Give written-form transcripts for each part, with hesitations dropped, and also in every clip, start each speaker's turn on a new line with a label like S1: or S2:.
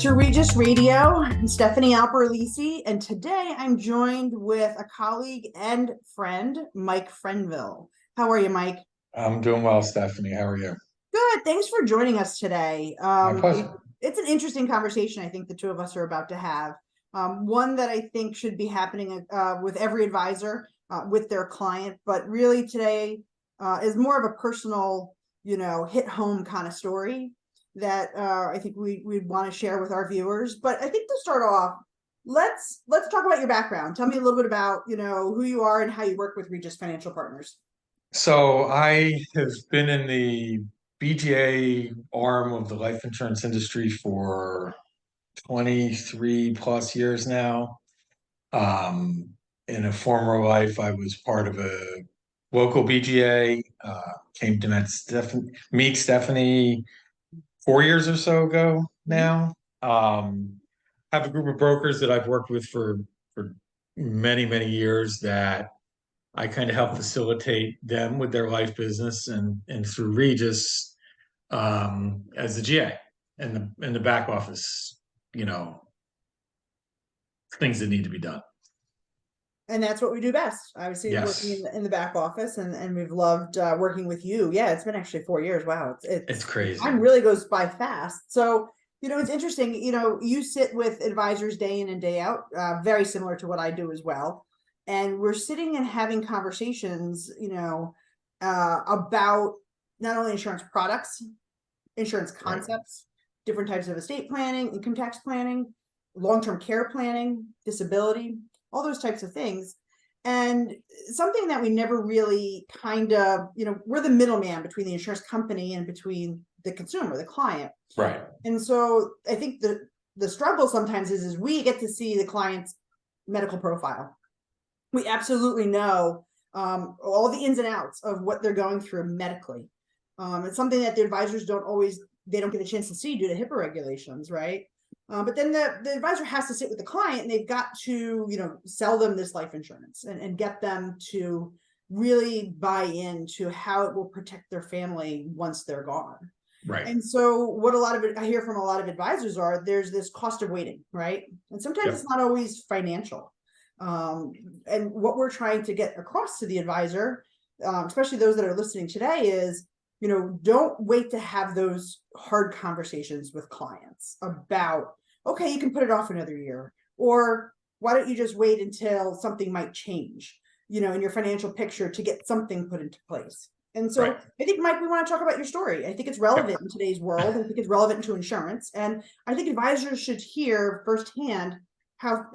S1: to Regis Radio. I'm Stephanie Alperlisi, and today I'm joined with a colleague and friend, Mike Frenville. How are you, Mike?
S2: I'm doing well, Stephanie. How are you?
S1: Good. Thanks for joining us today.
S2: My pleasure.
S1: It's an interesting conversation I think the two of us are about to have. One that I think should be happening with every advisor, with their client, but really today is more of a personal, hit home kind of story that I think we'd want to share with our viewers. But I think to start off, let's talk about your background. Tell me a little bit about who you are and how you work with Regis Financial Partners.
S2: So I have been in the BGA arm of the life insurance industry for 23 plus years now. Um, in a former life, I was part of a local BGA. Came to meet Stephanie 4 years or so ago
S1: Mhm.
S2: now. Have a group of brokers that I've worked with for many, many years that I kind of help facilitate them with their life business and through Regis as the GA and the back office, you know, things that need to be done.
S1: And that's what we do best. Obviously, working
S2: Yes,
S1: in the back office, and we've loved working with you. Yeah, it's been actually 4 years. Wow,
S2: it's
S1: it's
S2: crazy.
S1: time really goes by fast. So it's interesting. You sit with advisors day in and day out, very similar to what I do as well. And we're sitting and having conversations, about not only insurance products, insurance
S2: Right.
S1: concepts, different types of estate planning, income tax planning, long-term care planning, disability, all those types of things. And something that we never really kind of, we're the middleman between the insurance company and between the consumer, the client.
S2: Right.
S1: And so I think the struggle sometimes is we get to see the client's medical profile. We absolutely know all the ins and outs of what they're going through medically. It's something that the advisors they don't get a chance to see due to HIPAA regulations, right? But then the advisor has to sit with the client, and they've got to, sell them this life insurance and get them to really buy into how it will protect their family once they're gone.
S2: Right.
S1: And so what I hear from a lot of advisors there's this cost of waiting, right? And sometimes it's
S2: Yep.
S1: not always financial. And what we're trying to get across to the advisor, especially those that are listening today, is don't wait to have those hard conversations with clients about, okay, you can put it off another year, or why don't you just wait until something might change, in your financial picture to get something put into place. And so
S2: Right.
S1: I think, Mike, we want to talk about your story. I think it's relevant
S2: Yep.
S1: in today's world. I think it's relevant to insurance. And I think advisors should hear firsthand how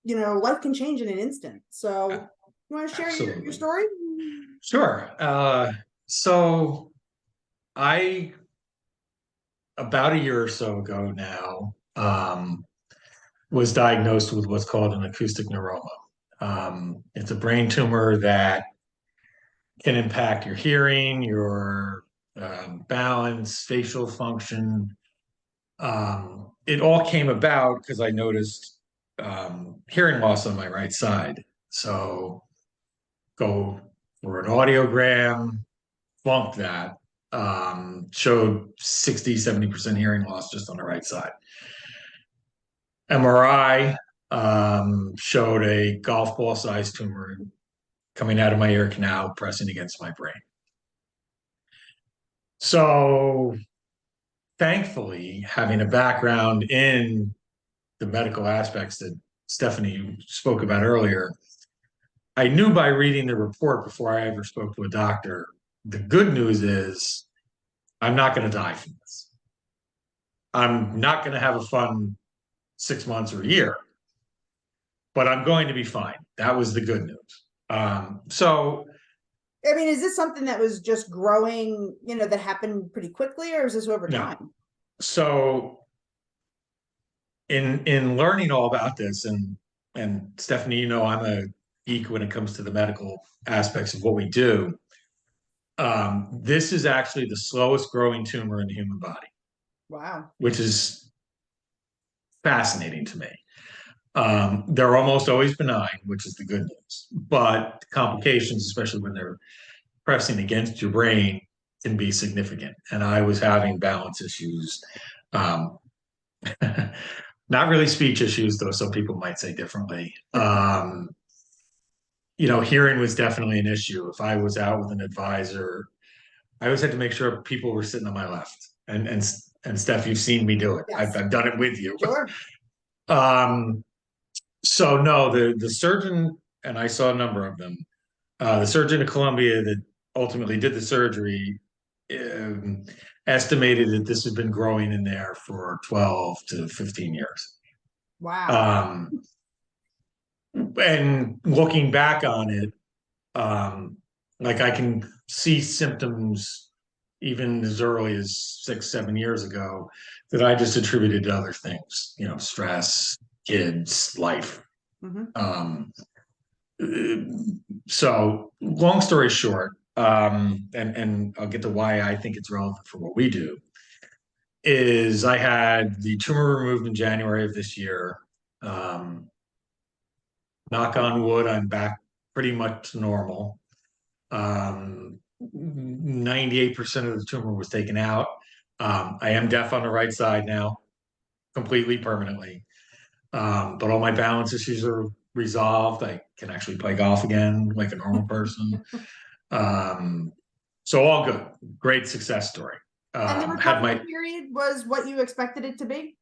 S1: life can change in an instant. So you want to share your
S2: Absolutely.
S1: story?
S2: Sure. So I about a year or so ago now was diagnosed with what's called an acoustic neuroma. It's a brain tumor that can impact your hearing, your balance, facial function. It all came about because I noticed hearing loss on my right side. So go for an audiogram, flunked that, showed 60, 70% hearing loss just on the right side. MRI showed a golf ball sized tumor coming out of my ear canal, pressing against my brain. So, thankfully, having a background in the medical aspects that Stephanie spoke about earlier, I knew by reading the report before I ever spoke to a doctor. The good news is I'm not going to die from this. I'm not going to have a fun 6 months or a year, but I'm going to be fine. That was the good news. So
S1: I mean, is this something that was just growing, that happened pretty quickly, or is this over
S2: no,
S1: time?
S2: so in learning all about this, and Stephanie, I'm a geek when it comes to the medical aspects of what we do. This is actually the slowest growing tumor in the human body,
S1: Wow.
S2: which is fascinating to me. They're almost always benign, which is the good news. But complications, especially when they're pressing against your brain, can be significant. And I was having balance issues, um, Not really speech issues, though some people might say differently. Hearing was definitely an issue. If I was out with an advisor, I always had to make sure people were sitting on my left. And Steph, you've seen me do it. I've,
S1: Yes,
S2: I've done it with you.
S1: sure.
S2: Um, so no, the surgeon, and I saw a number of them. The surgeon in Columbia that ultimately did the surgery um, estimated that this had been growing in there for 12 to 15 years.
S1: Wow.
S2: Um, and looking back on it, um, like I can see symptoms even as early as 6, 7 years ago that I just attributed to other things, stress, kids, life.
S1: Hmm.
S2: Um, so long story short, and I'll get to why I think it's relevant for what we do, is I had the tumor removed in January of this year. Um, Knock on wood, I'm back pretty much to normal. 98% of the tumor was taken out. I am deaf on the right side now, completely permanently. But all my balance issues are resolved. I can actually play golf again like a normal person. Um, so all good. Great success story.
S1: And the
S2: Had
S1: recovery
S2: my
S1: period was what you expected it to be?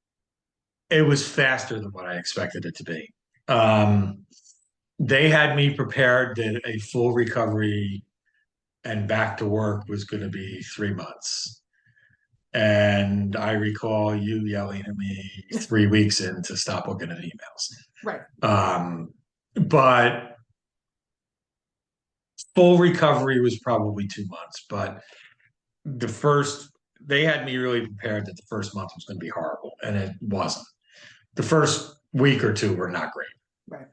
S2: It was faster than what I expected it to be. Um, they had me prepared that a full recovery and back to work was going to be 3 months. And I recall you yelling at me 3 weeks in to stop looking at
S1: Right.
S2: emails. But full recovery was probably 2 months. But they had me really prepared that the first month was going to be horrible, and it wasn't. The first week or two were not great.
S1: Right.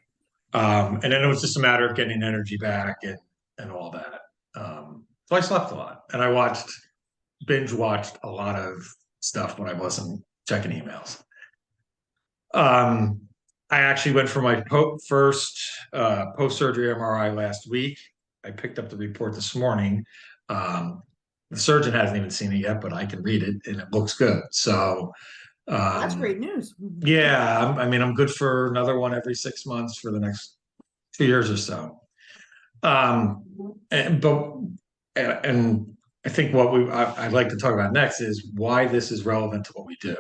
S2: And then it was just a matter of getting energy back and all that. So I slept a lot, and I binge watched a lot of stuff when I wasn't checking emails. Um, I actually went for my first post surgery MRI last week. I picked up the report this morning. Um, the surgeon hasn't even seen it yet, but I can read it, and it looks good. So,
S1: Well, that's
S2: um,
S1: great news.
S2: yeah, I'm good for another one every 6 months for the next 2 years or so. Um, and, but and I think I'd like to talk about next is why this is relevant to what we do.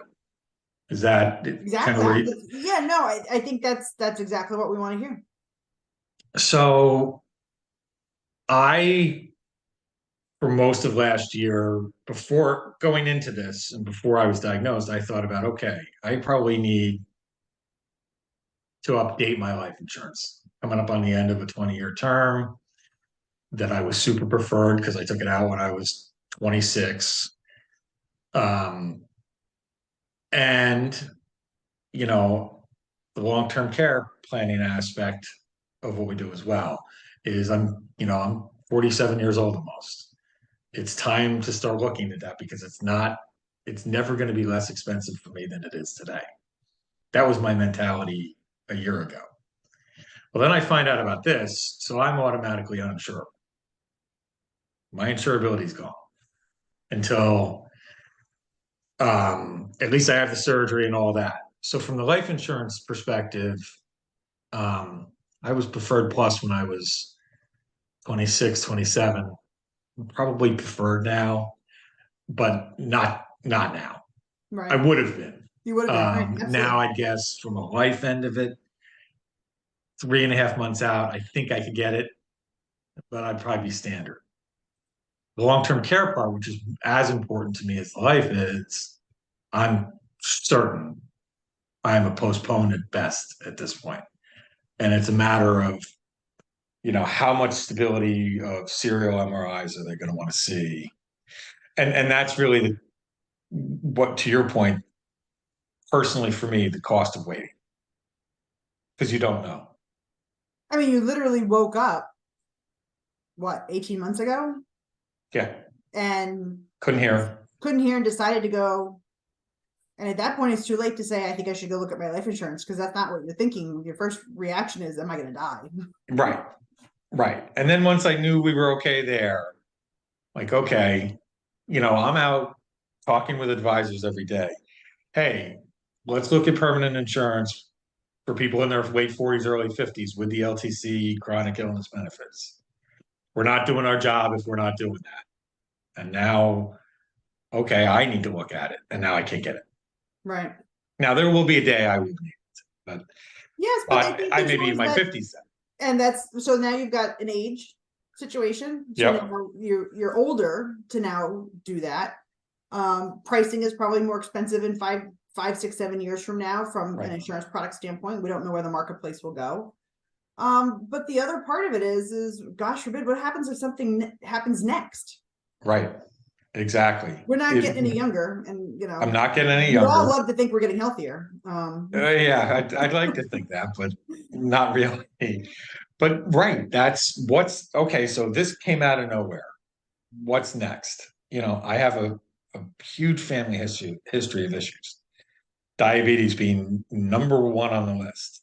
S2: Is that kind
S1: Exactly.
S2: of where
S1: Yeah, no, I think that's exactly what we want to hear.
S2: so I, for most of last year, before going into this and before I was diagnosed, I thought about, okay, I probably need to update my life insurance. Coming up on the end of a 20-year term that I was super preferred because I took it out when I was 26. Um, and you know, the long-term care planning aspect of what we do as well is I'm 47 years old almost. It's time to start looking at that because it's never going to be less expensive for me than it is today. That was my mentality a year ago. Well, then I find out about this, so I'm automatically uninsurable. My insurability is gone until at least I have the surgery and all that. So from the life insurance perspective, um, I was preferred plus when I was 26, 27. Probably preferred now, but not now. I
S1: Right.
S2: would have been.
S1: You would have been right.
S2: Now,
S1: Absolutely.
S2: I guess from a life end of it, 3.5 months out, I think I could get it, but I'd probably be standard. The long term care part, which is as important to me as the life is, I'm certain I'm a postponed at best at this point. And it's a matter of, how much stability of serial MRIs are they going to want to see? And that's really what, to your point, personally for me, the cost of waiting because you don't know.
S1: I mean, you literally woke up, what, 18 months ago?
S2: Yeah,
S1: And
S2: couldn't hear.
S1: couldn't hear and decided to go. And at that point, it's too late to say, I think I should go look at my life insurance because that's not what you're thinking. Your first reaction is, am I going to die?
S2: Right, right. And then once I knew we were okay there, like, okay, I'm out talking with advisors every day. Hey, let's look at permanent insurance for people in their late 40s, early 50s with the LTC chronic illness benefits. We're not doing our job if we're not doing that. And now, okay, I need to look at it, and now I can't get it.
S1: Right.
S2: Now there will be a day I will need it,
S1: Yes, but I
S2: but
S1: think
S2: I
S1: there's
S2: may be in
S1: always
S2: my
S1: that,
S2: 50s then.
S1: and that's so now you've got an age situation. So
S2: Yep.
S1: now you're older to now do that. Pricing is probably more expensive in 5, 6, 7 years from now from an
S2: Right.
S1: insurance product standpoint. We don't know where the marketplace will go. But the other part of it is gosh forbid, what happens if something happens next?
S2: Right. Exactly.
S1: We're not getting any younger, and
S2: I'm not getting any
S1: we'd all
S2: younger.
S1: love to think we're getting healthier.
S2: Yeah, I'd like to think that, but not really. But right, that's what's okay. So this came out of nowhere. What's next? I have a huge family history of issues. Diabetes being number one on the list.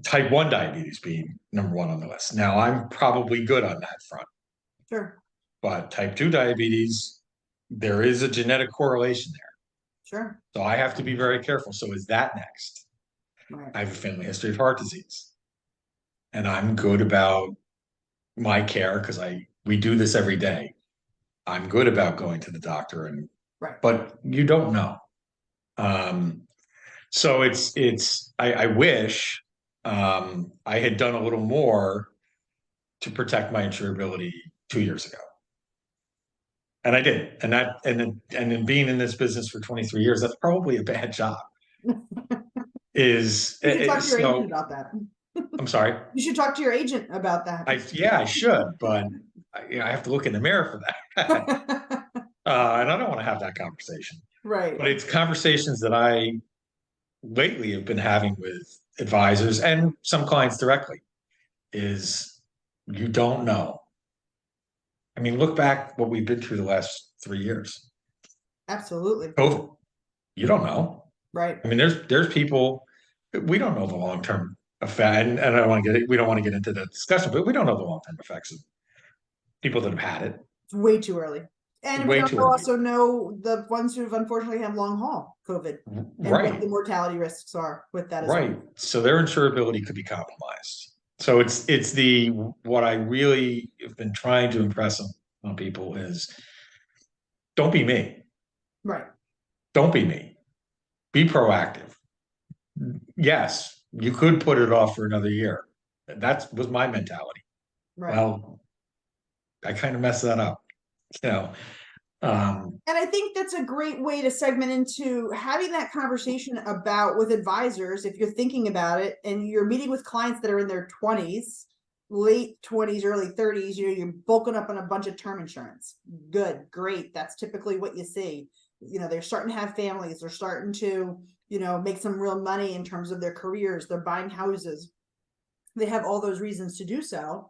S2: Type 1 diabetes being number one on the list. Now I'm probably good on that front,
S1: Sure,
S2: but type 2 diabetes, there is a genetic correlation there.
S1: sure,
S2: So I have to be very careful. So is that next?
S1: right,
S2: I have a family history of heart disease. And I'm good about my care because we do this every day. I'm good about going to the doctor
S1: right.
S2: but you don't know. Um, so I wish I had done a little more to protect my insurability 2 years ago. And I did. And in being in this business for 23 years, that's probably a bad job. Is
S1: You should talk to your agent
S2: so
S1: about that.
S2: I'm sorry.
S1: You should talk to your agent about that.
S2: I should, but I have to look in the mirror for that. And I don't want to have that conversation.
S1: Right.
S2: But it's conversations that I lately have been having with advisors and some clients directly is you don't know. I mean, look back what we've been through the last 3 years.
S1: Absolutely.
S2: COVID, you don't know.
S1: Right.
S2: I mean, there's people we don't know the long term effect, and I don't want to we don't want to get into the discussion, but we don't know the long term effects of people that have had it.
S1: It's way too early. And we
S2: Way
S1: don't
S2: too early.
S1: also know the ones who have unfortunately had long haul COVID and what
S2: Right.
S1: the mortality risks are with that as
S2: Right.
S1: well.
S2: So their insurability could be compromised. So it's the what I really have been trying to impress on people is don't be me.
S1: Right.
S2: Don't be me. Be proactive. Yes, you could put it off for another year. That was my mentality.
S1: Right.
S2: Well, I kind of messed that up. You know,
S1: And I think that's a great way to segment into having that conversation about with advisors. If you're thinking about it and you're meeting with clients that are in their 20s, late 20s, early 30s, you're bulking up on a bunch of term insurance. Good, great. That's typically what you see. They're starting to have families, they're starting to, make some real money in terms of their careers, they're buying houses. They have all those reasons to do so.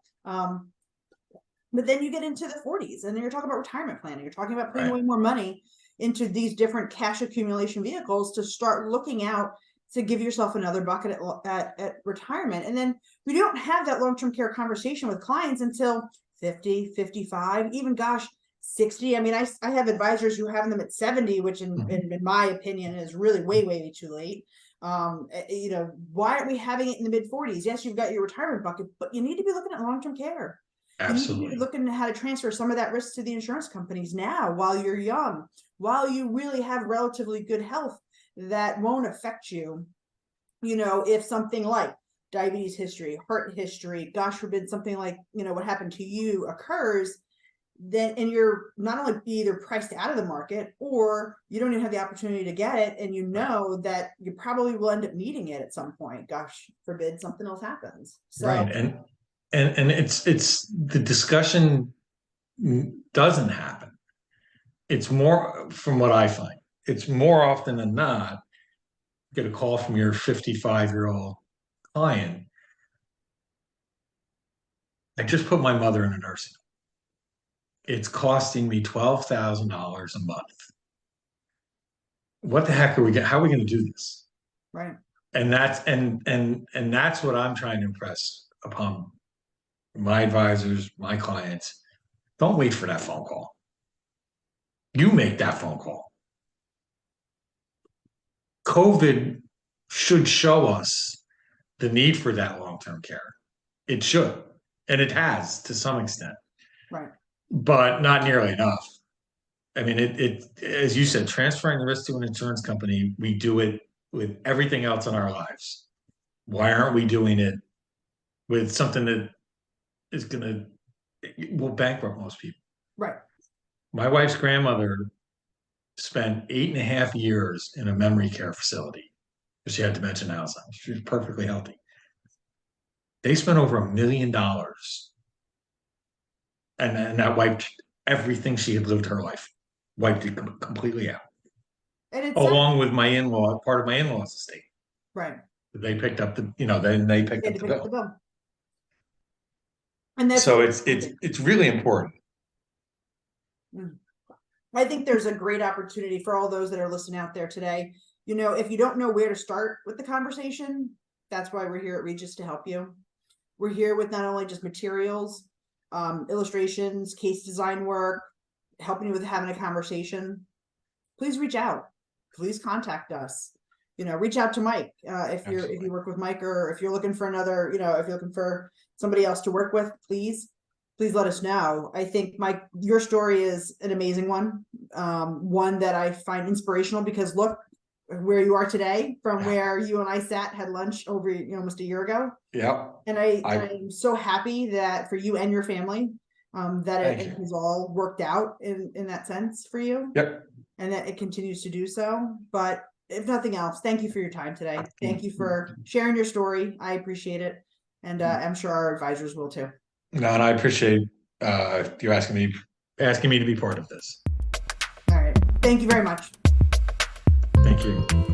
S1: But then you get into the 40s and then you're talking about retirement planning. You're talking about putting
S2: right.
S1: way more money into these different cash accumulation vehicles to start looking out to give yourself another bucket at retirement. And then we don't have that long-term care conversation with clients until 50, 55, even gosh, 60. I mean, I have advisors who have them at 70, which in my opinion is really way too late. Why aren't we having it in the mid 40s? Yes, you've got your retirement bucket, but you need to be looking at long-term care. You need to be
S2: Absolutely.
S1: looking at how to transfer some of that risk to the insurance companies now while you're young, while you really have relatively good health that won't affect you. If something like diabetes history, heart history, gosh forbid, something like, what happened to you occurs, then, and you're not only either priced out of the market or you don't even have the opportunity to get it. And
S2: Right.
S1: that you probably will end up needing it at some point. Gosh forbid something else happens. So,
S2: Right. And it's the discussion doesn't happen. It's more from what I find. It's more often than not, get a call from your 55-year-old client. I just put my mother in a nursing home. It's costing me $12,000 a month. What the heck are we how are we going to do this?
S1: right.
S2: And that's what I'm trying to impress upon my advisors, my clients. Don't wait for that phone call. You make that phone call. COVID should show us the need for that long-term care. It should, and it has to some extent,
S1: Right.
S2: but not nearly enough. I mean, as you said, transferring the risk to an insurance company, we do it with everything else in our lives. Why aren't we doing it with something that is will bankrupt most people?
S1: Right.
S2: My wife's grandmother spent 8.5 years in a memory care facility because she had dementia and Alzheimer's. She was perfectly healthy. They spent over $1 million, and that wiped everything she had lived her life, wiped it completely out,
S1: And it's sad.
S2: along with my in-law, part of my in-law's estate.
S1: Right.
S2: They picked up then they picked
S1: They
S2: up
S1: had to
S2: the
S1: pick up
S2: bill.
S1: the bill. And that's
S2: So
S1: what
S2: it's really important.
S1: I think there's a great opportunity for all those that are listening out there today. You know, if you don't know where to start with the conversation, that's why we're here at Regis to help you. We're here with not only just materials, illustrations, case design work, helping you with having a conversation. Please reach out. Please contact us. You know, reach out to Mike if you work with Mike, or if you're looking for another, you know, if you're looking for somebody else to work with, please let us know. I think, Mike, your story is an amazing one, one that I find inspirational, because look where you are today from where you and I had lunch over, you know, almost a year ago.
S2: Yeah.
S1: And I'm so happy that for you and your family, that it has all worked out in that sense for you.
S2: Yep.
S1: And that it continues to do so. But if nothing else, thank you for your time today. Thank you for sharing your story. I appreciate it. And I'm sure our advisors will too.
S2: No, and I appreciate you asking me to be part of this.
S1: All right. Thank you very much.
S2: Thank you.